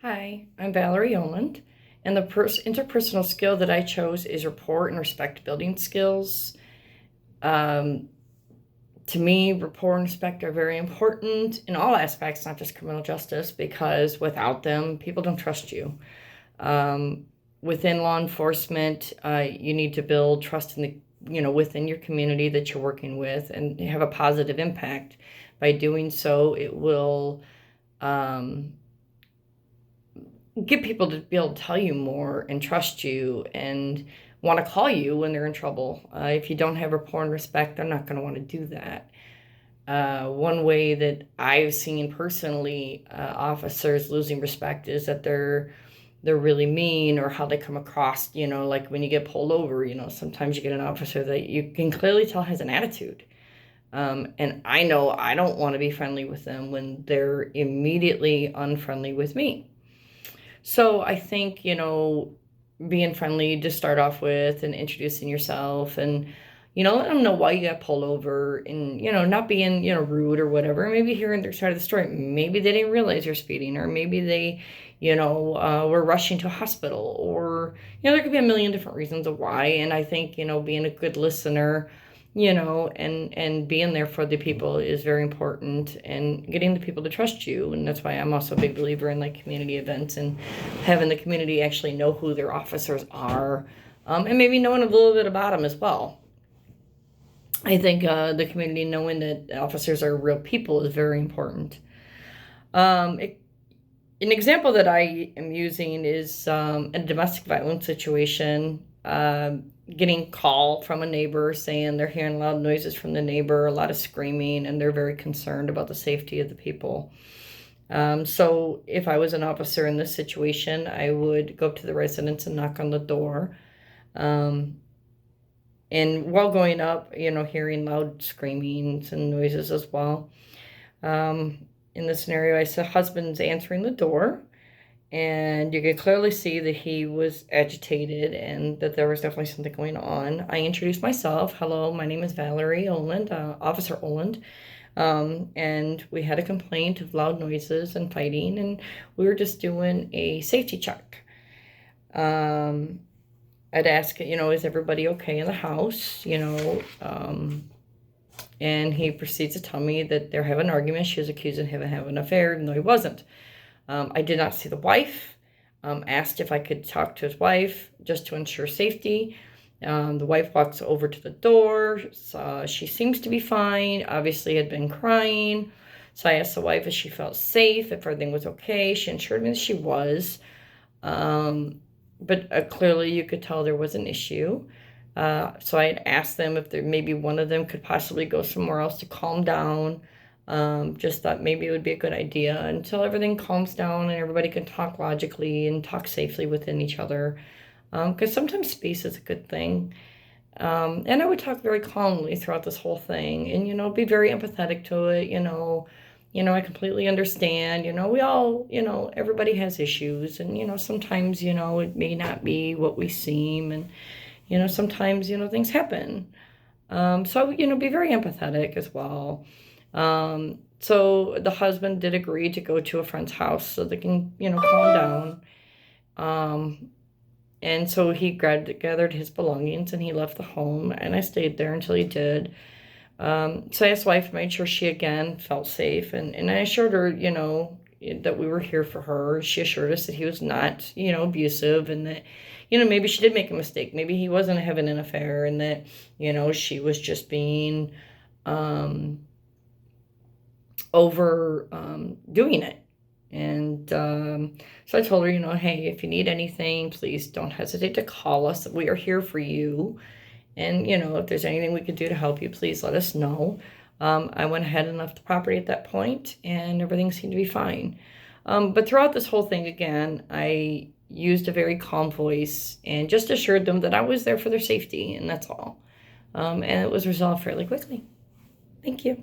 Hi, I'm Valerie Oland, and the interpersonal skill that I chose is rapport and respect building skills. Um, to me, rapport and respect are very important in all aspects, not just criminal justice, because without them, people don't trust you. Um, Within law enforcement, you need to build trust in within your community that you're working with and have a positive impact. By doing so, it will um, get people to be able to tell you more and trust you and want to call you when they're in trouble. If you don't have rapport and respect, they're not going to want to do that. One way that I've seen personally officers losing respect is that they're really mean, or how they come across. Like when you get pulled over, sometimes you get an officer that you can clearly tell has an attitude. And I know I don't want to be friendly with them when they're immediately unfriendly with me. So I think, being friendly to start off with and introducing yourself and, let them know why you got pulled over and, not being, rude or whatever. Maybe hearing their side of the story. Maybe they didn't realize you're speeding, or maybe they, were rushing to a hospital, or, there could be a million different reasons of why. And I think, being a good listener, and being there for the people is very important, and getting the people to trust you. And that's why I'm also a big believer in like community events and having the community actually know who their officers are, and maybe knowing a little bit about them as well. I think the community knowing that officers are real people is very important. Um, it, an example that I am using is a domestic violence situation. Getting a call from a neighbor saying they're hearing loud noises from the neighbor, a lot of screaming, and they're very concerned about the safety of the people. So if I was an officer in this situation, I would go up to the residence and knock on the door. Um, and while going up, hearing loud screamings and noises as well. Um, in this scenario, I said husband's answering the door, and you could clearly see that he was agitated and that there was definitely something going on. I introduced myself. Hello, my name is Valerie Oland, Officer Oland. And we had a complaint of loud noises and fighting, and we were just doing a safety check. I'd ask, is everybody okay in the house? And he proceeds to tell me that they're having an argument. She was accusing him of having an affair, even though he wasn't. I did not see the wife. Asked if I could talk to his wife just to ensure safety. The wife walks over to the door. She seems to be fine. Obviously had been crying. So I asked the wife if she felt safe, if everything was okay. She assured me that she was. But clearly you could tell there was an issue. So I had asked them if maybe one of them could possibly go somewhere else to calm down. Just thought maybe it would be a good idea until everything calms down and everybody can talk logically and talk safely within each other. Because sometimes space is a good thing. And I would talk very calmly throughout this whole thing, and, be very empathetic to it. I completely understand, we all, everybody has issues, and, sometimes, it may not be what we seem, and, sometimes, things happen. So, be very empathetic as well. So the husband did agree to go to a friend's house so they can, calm down. And so he gathered his belongings and he left the home, and I stayed there until he did. So I asked the wife, made sure she again felt safe, and I assured her, that we were here for her. She assured us that he was not, abusive, and that, maybe she did make a mistake. Maybe he wasn't having an affair, and that, she was just being over doing it. And so I told her, hey, if you need anything, please don't hesitate to call us. We are here for you. And, if there's anything we could do to help you, please let us know. I went ahead and left the property at that point, and everything seemed to be fine. But throughout this whole thing, again, I used a very calm voice and just assured them that I was there for their safety, and that's all. And it was resolved fairly quickly. Thank you.